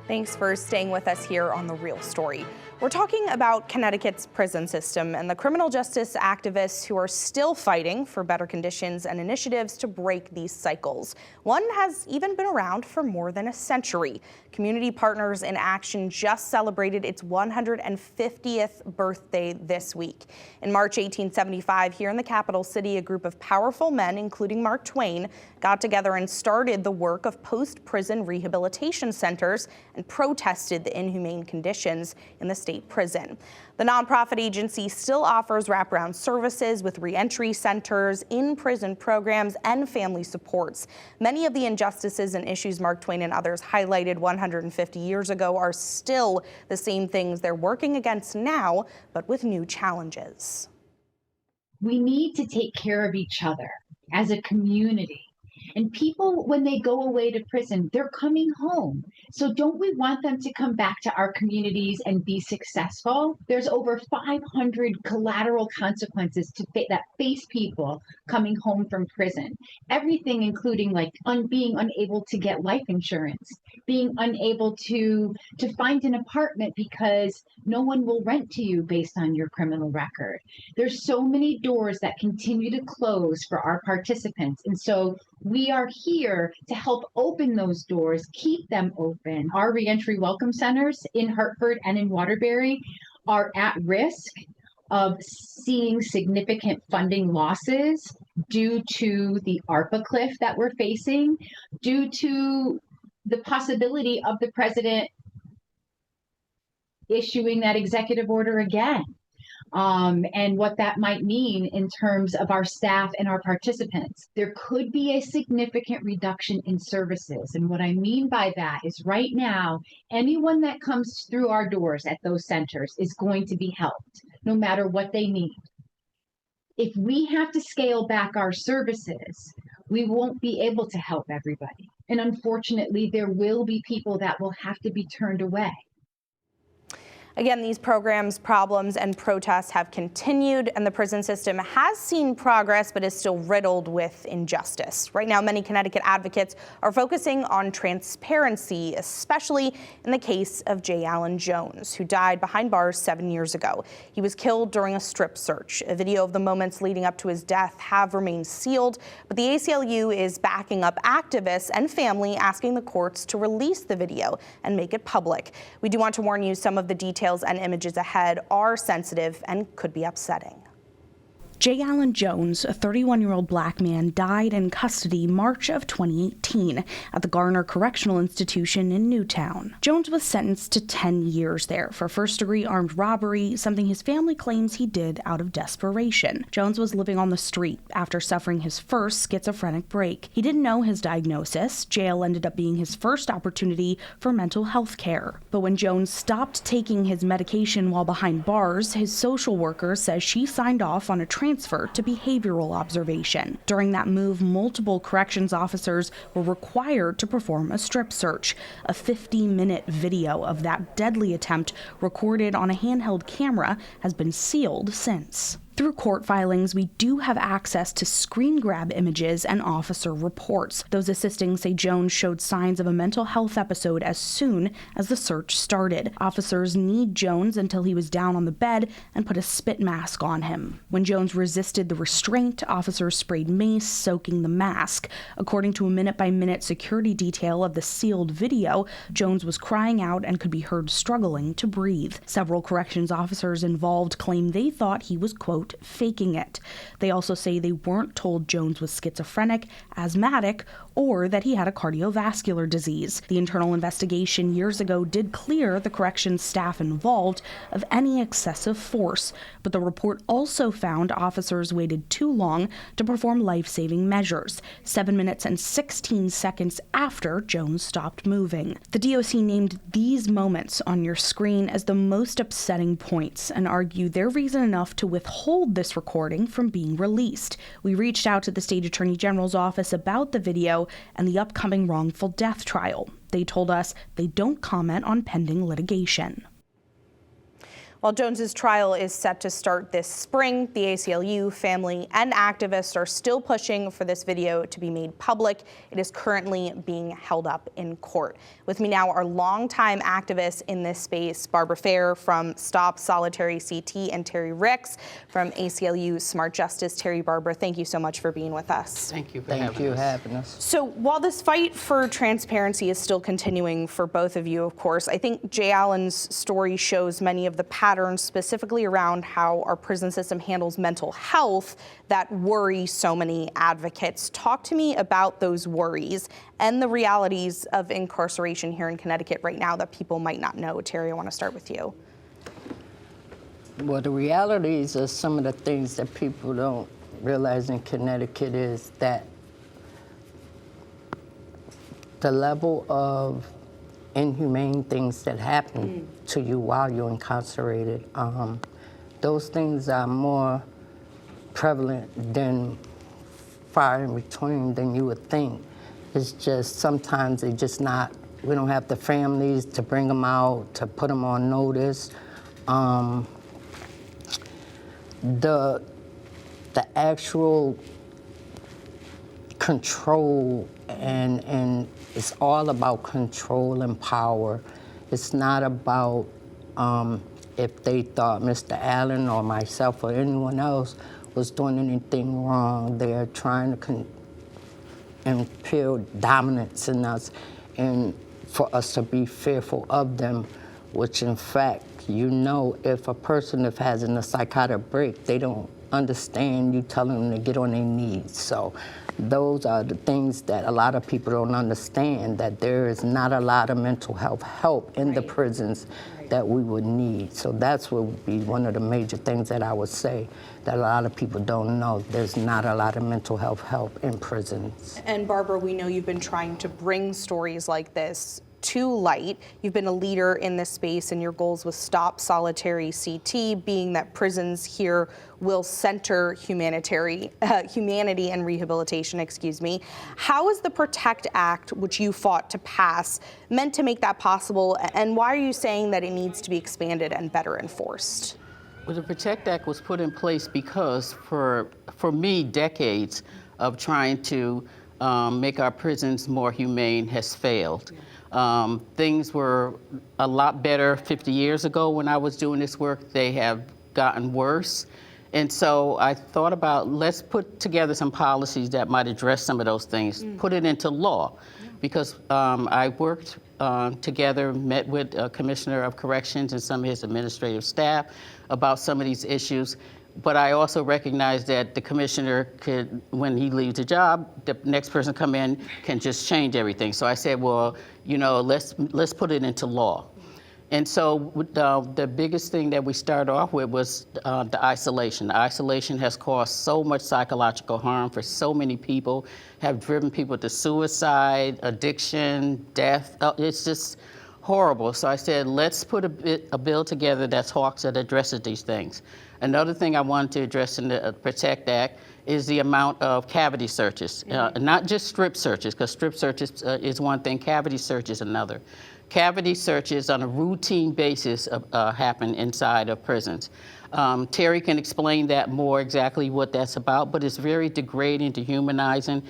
Thanks for staying with us here on The Real Story. We're talking about Connecticut's prison system and the criminal justice activists who are still fighting for better conditions and initiatives to break these cycles. One has even been around for more than a century. Community Partners in Action just celebrated its 150th birthday this week. In March 1875, here in the capital city, a group of powerful men, including Mark Twain, got together and started the work of post-prison rehabilitation centers and protested the inhumane conditions in the state prison. The nonprofit agency still offers wraparound services with reentry centers, in-prison programs, and family supports. Many of the injustices and issues Mark Twain and others highlighted 150 years ago are still the same things they're working against now, but with new challenges. We need to take care of each other as a community. And people, when they go away to prison, they're coming home. So don't we want them to come back to our communities and be successful? There's over 500 collateral consequences that face people coming home from prison. Everything including like being unable to get life insurance, being unable to find an apartment because no one will rent to you based on your criminal record. There's so many doors that continue to close for our participants. And so we are here to help open those doors, keep them open. Our reentry welcome centers in Hartford and in Waterbury are at risk of seeing significant funding losses due to the ARPA cliff that we're facing, due to the possibility of the president issuing that executive order again. And what that might mean in terms of our staff and our participants. There could be a significant reduction in services. And what I mean by that is right now, anyone that comes through our doors at those centers is going to be helped, no matter what they need. If we have to scale back our services, we won't be able to help everybody. And unfortunately, there will be people that will have to be turned away. Again, these programs, problems, and protests have continued, and the prison system has seen progress but is still riddled with injustice. Right now, many Connecticut advocates are focusing on transparency, especially in the case of J. Allen Jones, who died behind bars 7 years ago. He was killed during a strip search. A video of the moments leading up to his death have remained sealed, but the ACLU is backing up activists and family, asking the courts to release the video and make it public. We do want to warn you, some of the details and images ahead are sensitive and could be upsetting. J. Allen Jones, a 31-year-old black man, died in custody March of 2018 at the Garner Correctional Institution in Newtown. Jones was sentenced to 10 years there for first-degree armed robbery, something his family claims he did out of desperation. Jones was living on the street after suffering his first schizophrenic break. He didn't know his diagnosis. Jail ended up being his first opportunity for mental health care. But when Jones stopped taking his medication while behind bars, his social worker says she signed off on a transfer to behavioral observation. During that move, multiple corrections officers were required to perform a strip search. A 50-minute video of that deadly attempt recorded on a handheld camera has been sealed since. Through court filings, we do have access to screen grab images and officer reports. Those assisting say Jones showed signs of a mental health episode as soon as the search started. Officers kneed Jones until he was down on the bed and put a spit mask on him. When Jones resisted the restraint, officers sprayed mace, soaking the mask. According to a minute-by-minute security detail of the sealed video, Jones was crying out and could be heard struggling to breathe. Several corrections officers involved claim they thought he was, quote, faking it. They also say they weren't told Jones was schizophrenic, asthmatic, or that he had a cardiovascular disease. The internal investigation years ago did clear the corrections staff involved of any excessive force, but the report also found officers waited too long to perform life-saving measures, 7 minutes and 16 seconds after Jones stopped moving. The DOC named these moments on your screen as the most upsetting points and argue they're reason enough to withhold this recording from being released. We reached out to the state attorney general's office about the video and the upcoming wrongful death trial. They told us they don't comment on pending litigation. While Jones's trial is set to start this spring, the ACLU, family, and activists are still pushing for this video to be made public. It is currently being held up in court. With me now are longtime activists in this space, Barbara Fair from Stop Solitary CT and Terri Ricks from ACLU Smart Justice. Terri, Barbara, thank you so much for being with us. Thank you for having us. So while this fight for transparency is still continuing for both of you, of course, I think Jay Allen's story shows many of the patterns specifically around how our prison system handles mental health that worry so many advocates. Talk to me about those worries and the realities of incarceration here in Connecticut right now that people might not know. Terri, I want to start with you. Well, the realities of some of the things that people don't realize in Connecticut is that the level of inhumane things that happen to you while you're incarcerated, those things are more prevalent than far in between than you would think. It's just sometimes they just not, we don't have the families to bring them out, to put them on notice. The actual control and it's all about control and power. It's not about if they thought Mr. Allen or myself or anyone else was doing anything wrong. They're trying to impel dominance in us and for us to be fearful of them, which in fact, you know, if a person is having a psychotic break, they don't understand you telling them to get on their knees. So those are the things that a lot of people don't understand, that there is not a lot of mental health help in the prisons that we would need. So that's what would be one of the major things that I would say that a lot of people don't know. There's not a lot of mental health help in prisons. And Barbara, we know you've been trying to bring stories like this to light. You've been a leader in this space, and your goals with Stop Solitary CT being that prisons here will center humanity and rehabilitation, How is the PROTECT Act, which you fought to pass, meant to make that possible, and why are you saying that it needs to be expanded and better enforced? Well, the PROTECT Act was put in place because for me, decades of trying to make our prisons more humane has failed. Things were a lot better 50 years ago when I was doing this work. They have gotten worse. And so I thought about, let's put together some policies that might address some of those things, put it into law. Because I worked together, met with a commissioner of corrections and some of his administrative staff about some of these issues. But I also recognize that the commissioner could, when he leaves the job, the next person come in can just change everything. So I said, well, you know, let's put it into law. And so the biggest thing that we started off with was the isolation. The isolation has caused so much psychological harm for so many people, have driven people to suicide, addiction, death. It's just horrible. So I said, let's put a bill together that addresses these things. Another thing I wanted to address in the PROTECT Act is the amount of cavity searches, not just strip searches, because strip searches is one thing, cavity search is another. Cavity searches on a routine basis happen inside of prisons. Terri can explain that more exactly what that's about, but it's very degrading, dehumanizing.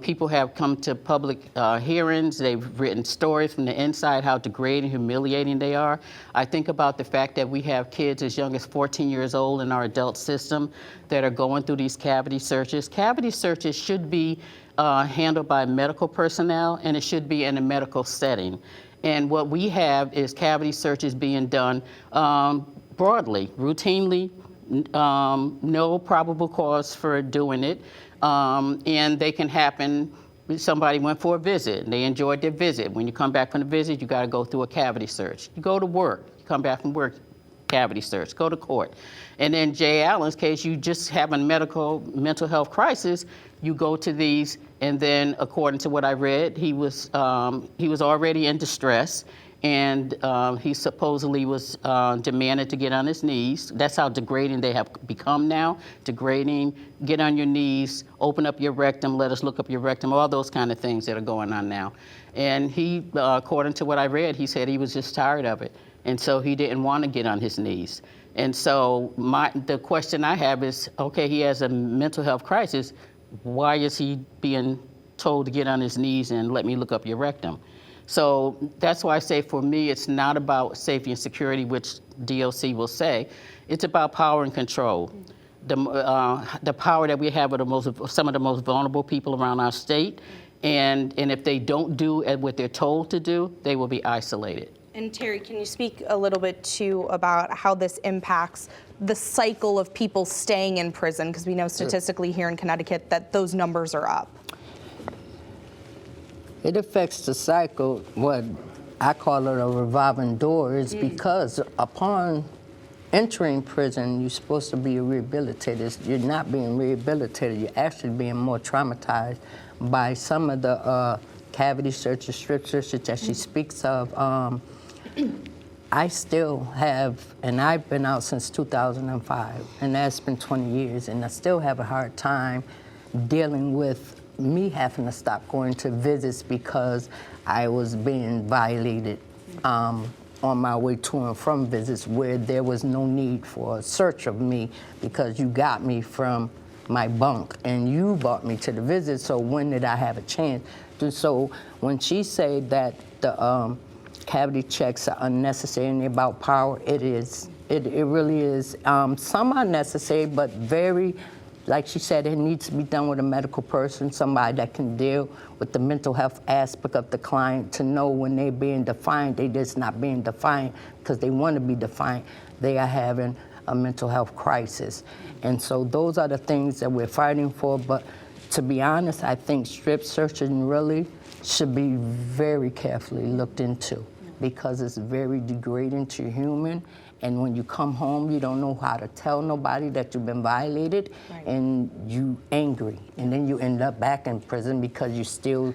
People have come to public hearings. They've written stories from the inside how degrading, humiliating they are. I think about the fact that we have kids as young as 14 years old in our adult system that are going through these cavity searches. Cavity searches should be handled by medical personnel, and it should be in a medical setting. And what we have is cavity searches being done broadly, routinely, no probable cause for doing it. And they can happen, somebody went for a visit and they enjoyed their visit. When you come back from the visit, you gotta go through a cavity search. You go to work, you come back from work, cavity search, go to court. And in Jay Allen's case, you just have a mental health crisis, you go to these, and then according to what I read, he was already in distress, and he supposedly was demanded to get on his knees. That's how degrading they have become now. Degrading, get on your knees, open up your rectum, let us look up your rectum, all those kind of things that are going on now. And he, according to what I read, he said he was just tired of it. And so he didn't want to get on his knees. And so the question I have is, okay, he has a mental health crisis. Why is he being told to get on his knees and let me look up your rectum? So that's why I say, for me, it's not about safety and security, which DOC will say. It's about power and control. The power that we have with some of the most vulnerable people around our state, and if they don't do what they're told to do, they will be isolated. And Terri, can you speak a little bit too about how this impacts the cycle of people staying in prison? Because we know statistically here in Connecticut that those numbers are up. It affects the cycle. What I call it a revolving door is because upon entering prison, you're supposed to be rehabilitated. You're not being rehabilitated. You're actually being more traumatized by some of the cavity searches, strip searches that she speaks of. I still have, and I've been out since 2005, and that's been 20 years, and I still have a hard time dealing with me having to stop going to visits because I was being violated on my way to and from visits where there was no need for a search of me because you got me from my bunk and you brought me to the visit, so when did I have a chance? So when she said that the cavity checks are unnecessary and about power, it is. It really is. Some are necessary, but very, like she said, it needs to be done with a medical person, somebody that can deal with the mental health aspect of the client to know when they're being defiant, they're just not being defiant because they want to be defiant. They are having a mental health crisis. And so those are the things that we're fighting for. But to be honest, I think strip searching really should be very carefully looked into because it's very degrading to human. And when you come home, you don't know how to tell nobody that you've been violated, and you angry. And then you end up back in prison because you still,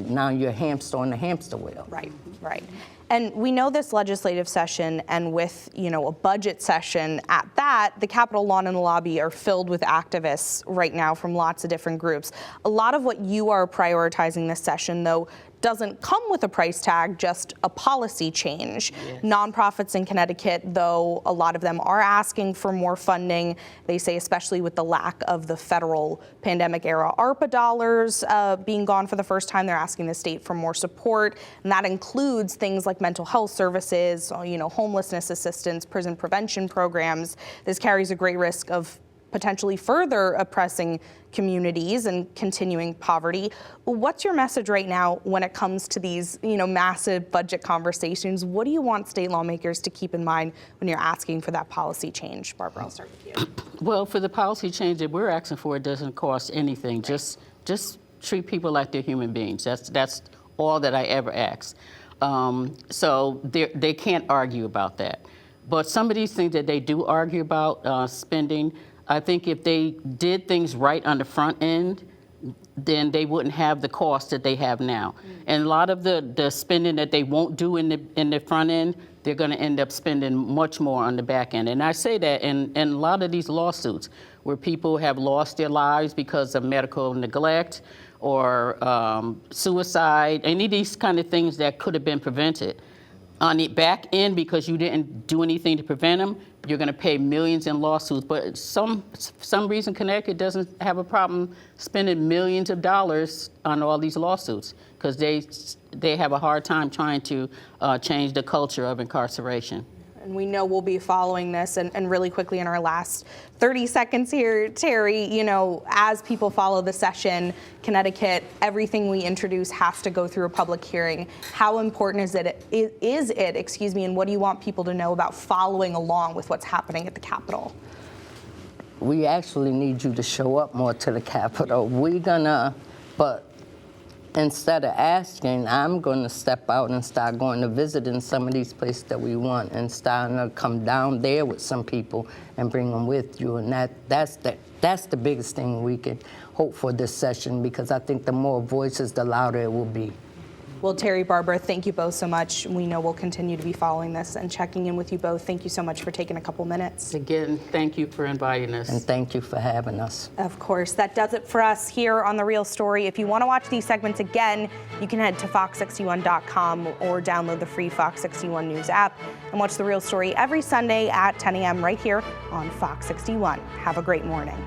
now you're a hamster on the hamster wheel. Right. And we know this legislative session, and with, a budget session at that, the Capitol lawn and the lobby are filled with activists right now from lots of different groups. A lot of what you are prioritizing this session, though, doesn't come with a price tag, just a policy change. Yes. Nonprofits in Connecticut, though, a lot of them are asking for more funding. They say, especially with the lack of the federal pandemic era ARPA dollars being gone for the first time, they're asking the state for more support. And that includes things like mental health services, homelessness assistance, prison prevention programs. This carries a great risk of potentially further oppressing communities and continuing poverty. What's your message right now when it comes to these, massive budget conversations? What do you want state lawmakers to keep in mind when you're asking for that policy change? Barbara, I'll start with you. Well, for the policy change that we're asking for, it doesn't cost anything. Right. Just treat people like they're human beings. That's all that I ever ask. So they can't argue about that. But some of these things that they do argue about, spending, I think if they did things right on the front end, then they wouldn't have the cost that they have now. And a lot of the spending that they won't do in the front end, they're going to end up spending much more on the back end. And I say that in a lot of these lawsuits where people have lost their lives because of medical neglect or suicide, any of these kind of things that could have been prevented. On the back end, because you didn't do anything to prevent them, you're going to pay millions in lawsuits. But some reason Connecticut doesn't have a problem spending millions of dollars on all these lawsuits because they have a hard time trying to change the culture of incarceration. And we know we'll be following this. And really quickly in our last 30 seconds here, Terri, as people follow the session, Connecticut, everything we introduce has to go through a public hearing. How important is it, and what do you want people to know about following along with what's happening at the Capitol? We actually need you to show up more to the Capitol. But instead of asking, I'm going to step out and start going to visiting some of these places that we want and starting to come down there with some people and bring them with you. And that's the biggest thing we can hope for this session, because I think the more voices, the louder it will be. Well, Terri, Barbara, thank you both so much. We know we'll continue to be following this and checking in with you both. Thank you so much for taking a couple minutes. Again, thank you for inviting us. And thank you for having us. Of course, that does it for us here on The Real Story. If you want to watch these segments again, you can head to fox61.com or download the free Fox 61 News app and watch The Real Story every Sunday at 10 a.m. right here on Fox 61. Have a great morning.